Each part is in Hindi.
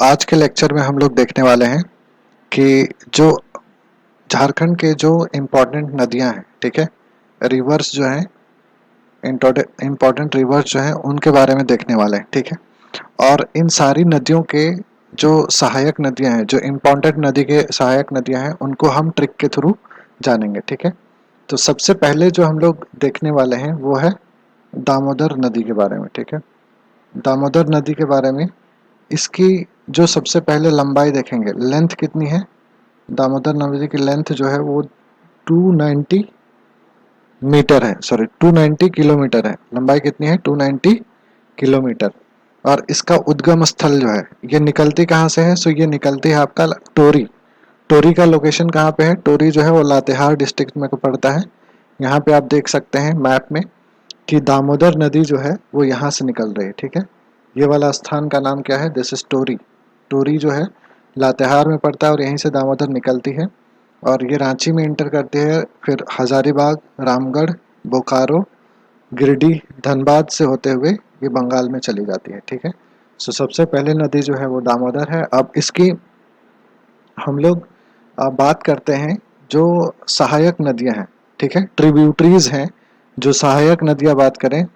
आज के लेक्चर में हम लोग देखने वाले हैं कि जो झारखंड के जो इम्पोर्टेंट नदियां हैं, ठीक है, रिवर्स जो हैं, इम्पोर्टेंट रिवर्स जो हैं उनके बारे में देखने वाले हैं, ठीक है। और इन सारी नदियों के जो सहायक नदियां हैं, जो इम्पोर्टेंट नदी के सहायक नदियां हैं, उनको हम ट्रिक के थ्रू जानेंगे, ठीक है। तो सबसे पहले जो हम लोग देखने वाले हैं वो है दामोदर नदी के बारे में, ठीक है। दामोदर नदी के बारे में इसकी जो सबसे पहले लंबाई देखेंगे, लेंथ कितनी है। दामोदर नदी की लेंथ जो है वो 290 मीटर है, सॉरी 290 किलोमीटर है। लंबाई कितनी है? 290 किलोमीटर। और इसका उद्गम स्थल जो है, ये निकलती कहाँ से है? सो ये निकलती है आपका टोरी। टोरी का लोकेशन कहाँ पे है? टोरी जो है वो लातेहार डिस्ट्रिक्ट में को पड़ता है। यहाँ पे आप देख सकते हैं मैप में कि दामोदर नदी जो है वो यहाँ से निकल रही है, ठीक है। ये वाला स्थान का नाम क्या है? This is Tori. टोरी जो है लातेहार में पड़ता है और यहीं से दामोदर निकलती है और ये रांची में इंटर करती है, फिर हजारीबाग, रामगढ़, बोकारो, गिरिडीह, धनबाद से होते हुए ये बंगाल में चली जाती है, ठीक है। सो सबसे पहले नदी जो है वो दामोदर है। अब इसकी हम लोग बात करते हैं जो सहायक नदियां हैं, ठीक है, ट्रिब्यूटरीज हैं। जो सहायक नदियां बात करें,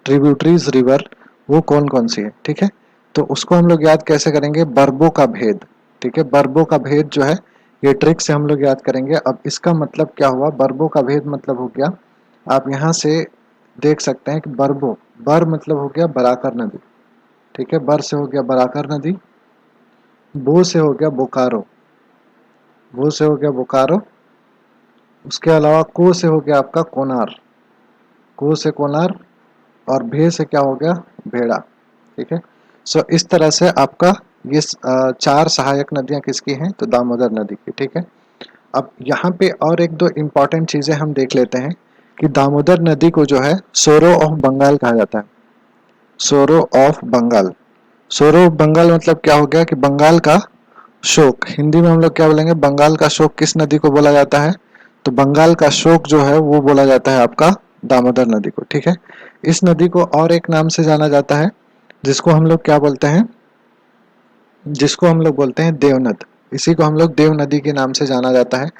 ट्रिब्यूटरीज रिवर, वो कौन कौन सी है, ठीक है। तो उसको हम लोग याद कैसे करेंगे? बरबों का भेद, ठीक है। बरबों का भेद जो है ये ट्रिक से हम लोग याद करेंगे। अब इसका मतलब क्या हुआ? बरबों का भेद मतलब हो गया, आप यहाँ से देख सकते हैं कि बरबो, बर मतलब हो गया बराकर नदी, ठीक है। बर से हो गया बराकर नदी, बो से हो गया बोकारो, वो से हो गया बोकारो, उसके अलावा को से हो गया आपका कोनार, को से कोनार, और भे से क्या हो गया? भेड़ा, ठीक है। सो इस तरह से आपका ये चार सहायक नदियां किसकी हैं? तो दामोदर नदी की, ठीक है। अब यहाँ पे और एक दो इम्पॉर्टेंट चीजें हम देख लेते हैं कि दामोदर नदी को जो है सोरो ऑफ बंगाल कहा जाता है। सोरो ऑफ बंगाल, सोरो ऑफ बंगाल मतलब क्या हो गया कि बंगाल का शोक। हिंदी में हम लोग क्या बोलेंगे? बंगाल का शोक किस नदी को बोला जाता है? तो बंगाल का शोक जो है वो बोला जाता है आपका दामोदर नदी को, ठीक है। इस नदी को और एक नाम से जाना जाता है जिसको हम लोग क्या बोलते हैं? जिसको हम लोग बोलते हैं देवनद। इसी को हम लोग देव नदी के नाम से जाना जाता है।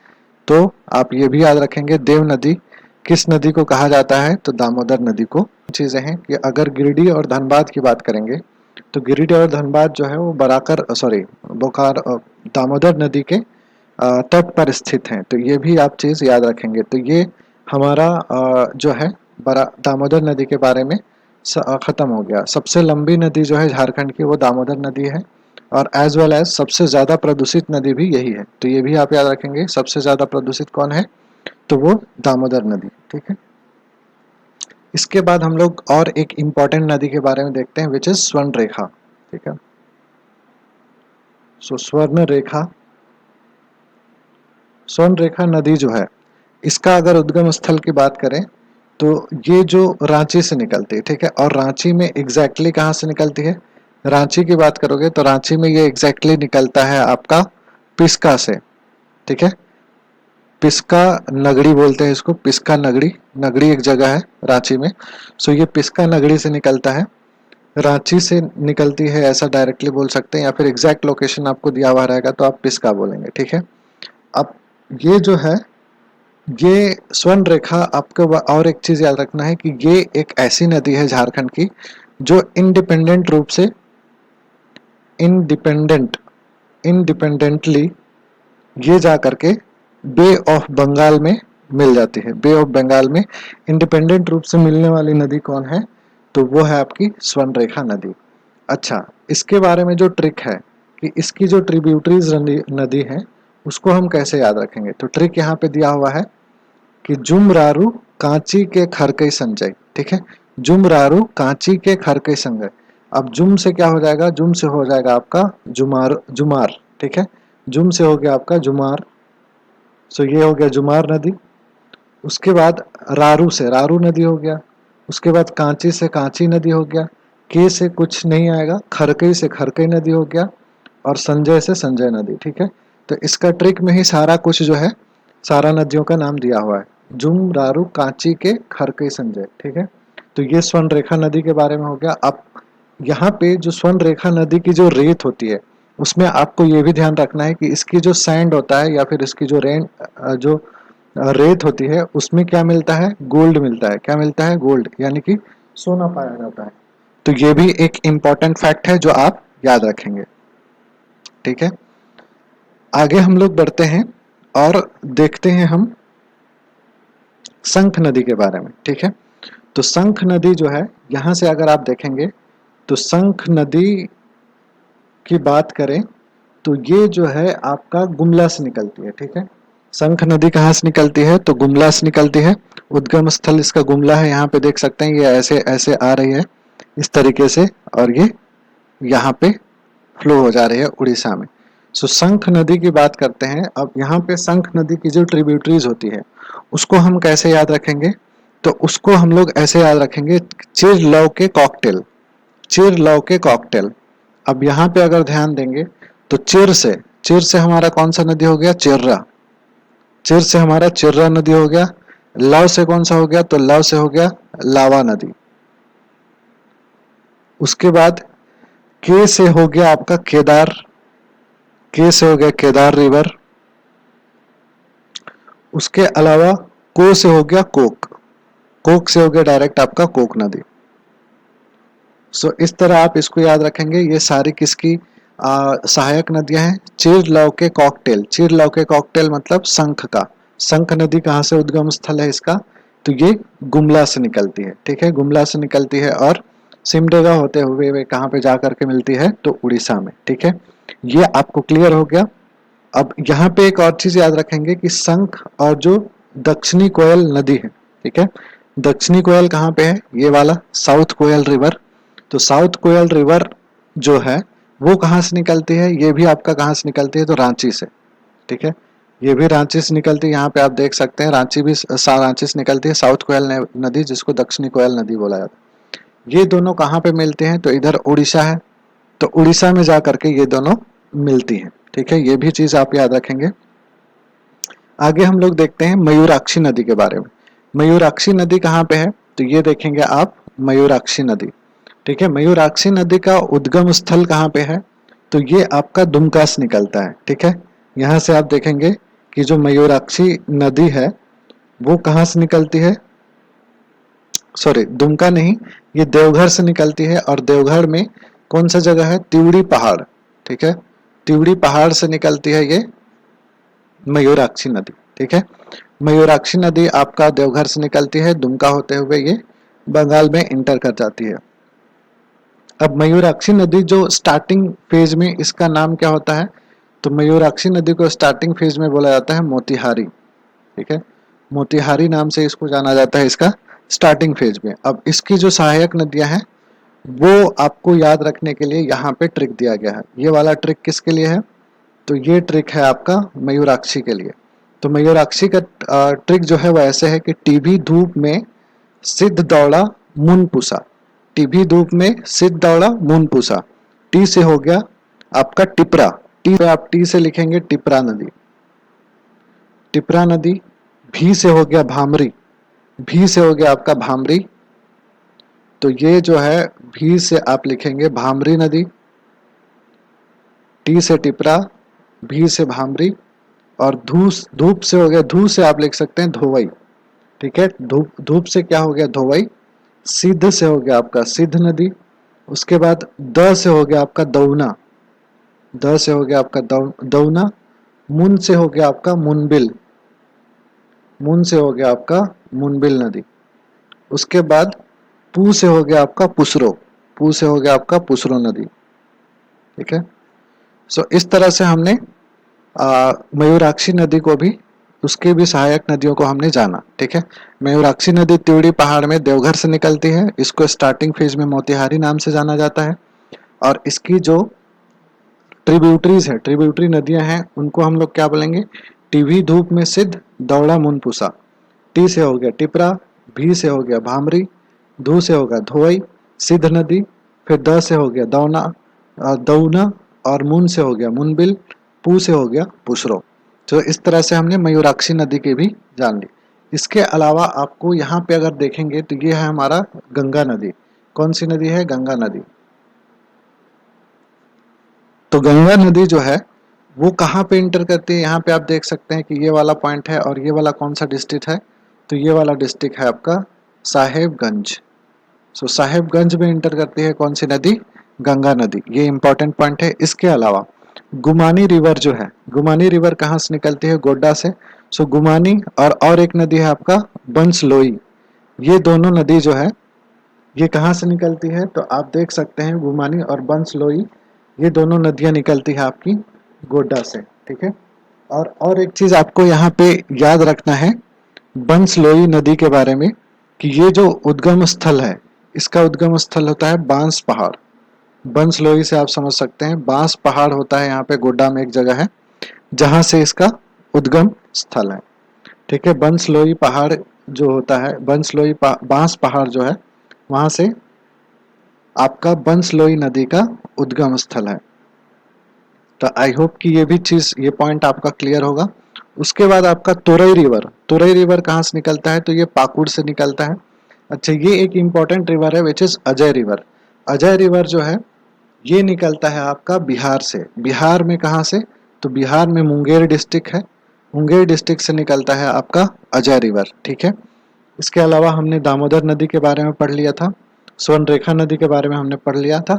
तो आप ये भी याद रखेंगे, देव नदी किस नदी को कहा जाता है? तो दामोदर नदी को। चीजें हैं कि अगर गिरिडीह और धनबाद की बात करेंगे तो गिरिडीह और धनबाद जो है वो बराकर सॉरी बोकार दामोदर नदी के तट पर स्थित हैं। तो ये भी आप चीज याद रखेंगे। तो ये हमारा जो है बरा दामोदर नदी के बारे में खत्म हो गया। सबसे लंबी नदी जो है झारखंड की वो दामोदर नदी है और एज वेल एज सबसे ज्यादा प्रदूषित नदी भी यही है। तो ये भी आप याद रखेंगे, सबसे ज्यादा प्रदूषित कौन है? तो वो दामोदर नदी, ठीक है। इसके बाद हम लोग और एक इम्पॉर्टेंट नदी के बारे में देखते हैं विच इज स्वर्ण रेखा, ठीक है। सो स्वर्ण रेखा, स्वर्ण रेखा नदी जो है इसका अगर उद्गम स्थल की बात करें तो ये जो रांची से निकलती है, ठीक है। और रांची में एग्जैक्टली कहाँ से निकलती है? रांची की बात करोगे तो रांची में ये एग्जैक्टली निकलता है आपका पिस्का से, ठीक है। पिस्का नगड़ी बोलते हैं इसको, पिस्का नगड़ी। नगड़ी एक जगह है रांची में। सो ये पिस्का नगड़ी से निकलता है, रांची से निकलती है ऐसा डायरेक्टली बोल सकते हैं, या फिर एग्जैक्ट लोकेशन आपको दिया हुआ रहेगा तो आप पिस्का बोलेंगे, ठीक है। अब ये जो है ये स्वर्ण रेखा, आपको और एक चीज याद रखना है कि ये एक ऐसी नदी है झारखंड की जो इंडिपेंडेंट इंडिपेंडेंटली ये जा करके बे ऑफ बंगाल में मिल जाती है। बे ऑफ बंगाल में इंडिपेंडेंट रूप से मिलने वाली नदी कौन है? तो वो है आपकी स्वर्ण रेखा नदी। अच्छा, इसके बारे में जो ट्रिक है कि इसकी जो ट्रिब्यूटरीज नदी है उसको हम कैसे याद रखेंगे? तो ट्रिक यहाँ पे दिया हुआ है कि जुमरारू कांची के खरकई संजय, ठीक है। जुमरारू कांची के खरकई संजय। अब जुम से क्या हो जाएगा? जुम से हो जाएगा आपका जुमार, जुमार, ठीक है। जुम से हो गया आपका जुमार। सो ये हो गया जुमार नदी। उसके बाद रारू से रारू नदी हो गया। उसके बाद कांची से कांची नदी हो गया। के से कुछ नहीं आएगा, खरकई से खरकई नदी हो गया, और संजय से संजय नदी, ठीक है। तो इसका ट्रिक में ही सारा कुछ जो है, सारा नदियों का नाम दिया हुआ है। जुम, रारू, कांची के, खरकई, संजय, ठीक है। तो ये स्वर्ण रेखा नदी के बारे में हो गया। अब यहाँ पे जो स्वर्ण रेखा नदी की जो रेत होती है उसमें आपको ये भी ध्यान रखना है कि इसकी जो सैंड होता है या फिर इसकी जो जो रेत होती है उसमें क्या मिलता है, गोल्ड मिलता है। क्या मिलता है? गोल्ड, यानी कि सोना पाया जाता है। तो ये भी एक इम्पॉर्टेंट फैक्ट है जो आप याद रखेंगे। ठीक है, आगे हम लोग बढ़ते हैं और देखते हैं हम शंख नदी के बारे में। ठीक है, तो शंख नदी जो है, यहाँ से अगर आप देखेंगे तो शंख नदी की बात करें तो ये जो है आपका गुमला से निकलती है। ठीक है, शंख नदी कहाँ से निकलती है? तो गुमला से निकलती है। उद्गम स्थल इसका गुमला है। यहाँ पे देख सकते हैं ये ऐसे ऐसे आ रही है इस तरीके से, और ये यहाँ पे फ्लो हो जा रही है उड़ीसा में। सो शंख नदी की बात करते हैं। अब यहाँ पे शंख नदी की जो ट्रिब्यूटरीज होती है उसको हम कैसे याद रखेंगे? तो उसको हम लोग ऐसे याद रखेंगे, चिर लव के कॉकटेल, चिर लव के कॉकटेल। अब यहाँ पे अगर ध्यान देंगे तो चिर से हमारा कौन सा नदी हो गया? चिर्रा। चिर से हमारा चिर्रा नदी हो गया। लव से कौन सा हो गया? तो लव से हो गया लावा नदी। उसके बाद के से हो गया आपका केदार, के से हो गया केदार रिवर। उसके अलावा को से हो गया कोक, कोक से हो गया डायरेक्ट आपका कोक नदी। सो इस तरह आप इसको याद रखेंगे। ये सारी किसकी सहायक नदियां हैं? चिर लव के कॉकटेल। चिर लव के कॉकटेल मतलब शंख का। शंख नदी कहाँ से उद्गम स्थल है इसका? तो ये गुमला से निकलती है। ठीक है, गुमला से निकलती है और सिमडेगा होते हुए वे कहाँ पे जा करके मिलती है? तो उड़ीसा में। ठीक है, ये आपको क्लियर हो गया। अब यहाँ पे एक और चीज याद रखेंगे कि शंख और जो दक्षिणी कोयल नदी है, ठीक है, दक्षिणी कोयल कहाँ पे है? ये वाला साउथ कोयल रिवर। तो साउथ कोयल रिवर जो है वो कहाँ से निकलती है? ये भी आपका कहाँ से निकलती है? तो रांची से। ठीक है, ये भी रांची से निकलती है। यहाँ पे आप देख सकते हैं रांची भी रांची से निकलती है साउथ कोयल नदी, जिसको दक्षिणी कोयल नदी बोला जाता है। ये दोनों कहाँ पे मिलते हैं? तो इधर उड़ीसा है, तो उड़ीसा में जा करके ये दोनों मिलती हैं। ठीक है, ये भी चीज आप याद रखेंगे। आगे हम लोग देखते हैं मयूराक्षी नदी के बारे में। मयूराक्षी नदी कहाँ पे है? तो ये देखेंगे आप मयूराक्षी नदी। ठीक है, मयूराक्षी नदी का उद्गम स्थल कहाँ पे है? तो ये आपका दुमका से निकलता है। ठीक है, यहाँ से आप देखेंगे कि जो मयूराक्षी नदी है वो कहाँ से निकलती है? सॉरी, दुमका नहीं, ये देवघर से निकलती है। और देवघर में कौन सा जगह है? तिवड़ी पहाड़। ठीक है, तिवड़ी पहाड़ से निकलती है ये मयूराक्षी नदी। ठीक है, मयूराक्षी नदी आपका देवघर से निकलती है, दुमका होते हुए ये बंगाल में इंटर कर जाती है। अब मयूराक्षी नदी जो स्टार्टिंग फेज में, इसका नाम क्या होता है? तो मयूराक्षी नदी को स्टार्टिंग फेज में बोला जाता है मोतिहारी। ठीक है, मोतिहारी नाम से इसको जाना जाता है इसका स्टार्टिंग फेज में। अब इसकी जो सहायक नदियां हैं वो आपको याद रखने के लिए यहाँ पे ट्रिक दिया गया है। ये वाला ट्रिक किसके लिए है? तो ये ट्रिक है आपका मयूराक्षी के लिए। तो मयूराक्षी का ट्रिक जो है वो ऐसे है कि टीवी धूप में सिद्ध दौड़ा मुन पुसा। टीवी धूप में सिद्ध दौड़ा मुन पुसा। टी से हो गया आपका टिपरा। टी पे आप टी से लिखेंगे टिपरा नदी, टिपरा नदी। भी से हो गया भामरी, भी से हो गया आपका भामरी। तो ये जो है भी से आप लिखेंगे भामरी नदी। टी से टिपरा, भी से भामरी। और धूप से हो गया, धू से आप लिख सकते हैं धोवई। ठीक है, धूप धूप से क्या हो गया? धोवई। सिद्ध से हो गया आपका सिद्ध नदी। उसके बाद द से हो गया आपका दौना, द से हो गया आपका दौना। मुन से हो गया आपका मुनबिल, मुन से हो गया आपका मुनबिल नदी। उसके बाद पू से हो गया आपका पुसरो, पू से हो गया आपका पुसरो नदी। ठीक है, सो इस तरह से हमने मयूराक्षी नदी को भी, उसके भी सहायक नदियों को हमने जाना। ठीक है, मयूराक्षी नदी त्रिवेणी पहाड़ में देवघर से निकलती है। इसको स्टार्टिंग फेज में मोतिहारी नाम से जाना जाता है। और इसकी जो ट्रिब्यूटरीज है, ट्रिब्यूटरी नदियां हैं, उनको हम लोग क्या बोलेंगे? टीवी धूप में सिद्ध दौड़ा मुनपुसा। टी से हो गया टिपरा, भी से हो गया भामरी, धू से हो गया धोई, सिद्ध नदी। फिर द से हो गया दौना, दौना। और मुन से हो गया मुनबिल, पू से हो गया पुसरो। तो इस तरह से हमने मयूराक्षी नदी की भी जान ली। इसके अलावा आपको यहाँ पे अगर देखेंगे तो ये है हमारा गंगा नदी। कौन सी नदी है? गंगा नदी। तो गंगा नदी जो है वो कहाँ पे इंटर करती है, यहाँ पे आप देख सकते हैं कि ये वाला पॉइंट है और ये वाला कौन सा डिस्ट्रिक्ट है, तो ये वाला डिस्ट्रिक्ट है आपका साहेबगंज। सो साहेबगंज में इंटर करती है कौन सी नदी, गंगा नदी। ये इंपॉर्टेंट पॉइंट है। इसके अलावा गुमानी रिवर जो है, गुमानी रिवर कहाँ से निकलती है, गोड्डा से। सो गुमानी और एक नदी है आपका बंसलोई, ये दोनों नदी जो है ये कहाँ से निकलती है, तो आप देख सकते हैं गुमानी और बंसलोई ये दोनों नदियां निकलती है आपकी गोड्डा से, ठीक है। और एक चीज आपको यहाँ पे याद रखना है बंसलोई नदी के बारे में कि ये जो उद्गम स्थल है, इसका उद्गम स्थल होता है बांस पहाड़। बंसलोई से आप समझ सकते हैं बांस पहाड़ होता है यहाँ पे गोड्डा में एक जगह है जहां से इसका उद्गम स्थल है, ठीक है। बंसलोई पहाड़ जो होता है, बंसलोई बांस पहाड़ जो है वहां से आपका बंसलोई नदी का उद्गम स्थल है। तो आई होप कि ये भी चीज, ये पॉइंट आपका क्लियर होगा। उसके बाद आपका तोरई रिवर, तोरई रिवर कहाँ से निकलता है, तो ये पाकुड़ से निकलता है। अच्छा, ये एक इम्पॉर्टेंट रिवर है which is Ajay river. Ajay river जो है ये निकलता है आपका बिहार से। बिहार में कहाँ से, तो बिहार में मुंगेर डिस्ट्रिक्ट है, मुंगेर डिस्ट्रिक्ट से निकलता है आपका अजय रिवर, ठीक है। इसके अलावा हमने दामोदर नदी के बारे में पढ़ लिया था, स्वर्णरेखा नदी के बारे में हमने पढ़ लिया था।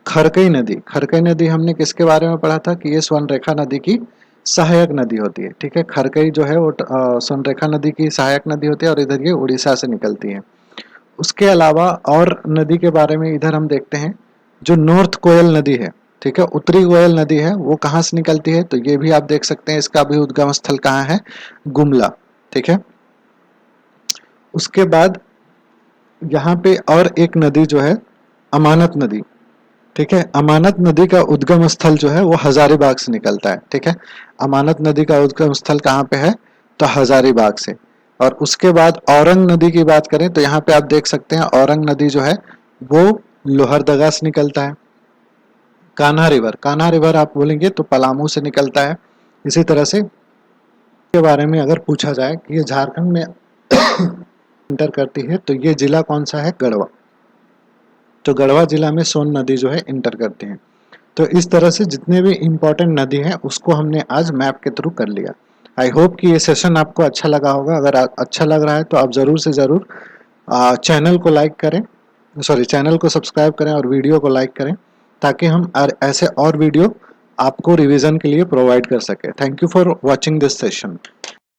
खरकई नदी, खरकई नदी हमने किसके बारे में पढ़ा था कि ये स्वर्णरेखा नदी की सहायक नदी होती है, ठीक है। खरकई जो है वो स्वर्णरेखा नदी की सहायक नदी होती है और इधर ये उड़ीसा से निकलती है। उसके अलावा और नदी के बारे में इधर हम देखते हैं, जो नॉर्थ कोयल नदी है, ठीक है, उत्तरी कोयल नदी है, वो कहाँ से निकलती है, तो ये भी आप देख सकते हैं इसका भी उद्गम स्थल कहाँ है, गुमला, ठीक है। उसके बाद यहाँ पे और एक नदी जो है अमानत नदी, ठीक है। अमानत नदी का उद्गम स्थल जो है वो हजारीबाग से निकलता है, ठीक है। अमानत नदी का उद्गम स्थल कहाँ पे है, तो हजारीबाग से। और उसके बाद औरंग नदी की बात करें तो यहाँ पे आप देख सकते हैं औरंग नदी जो है वो लोहरदगा से निकलता है। कान्हा रिवर, कान्हा रिवर आप बोलेंगे तो पलामू से निकलता है। इसी तरह से के बारे में अगर पूछा जाए कि ये झारखंड में इंटर करती है तो ये जिला कौन सा है, गढ़वा। तो गढ़वा जिला में सोन नदी जो है इंटर करती है। तो इस तरह से जितने भी इम्पोर्टेंट नदी हैं उसको हमने आज मैप के थ्रू कर लिया। आई होप कि ये सेशन आपको अच्छा लगा होगा। अगर अच्छा लग रहा है तो आप ज़रूर से ज़रूर चैनल को लाइक करें, सॉरी चैनल को सब्सक्राइब करें और वीडियो को लाइक करें ताकि हम ऐसे और वीडियो आपको रिवीजन के लिए प्रोवाइड कर सकें। Thank you for watching this session.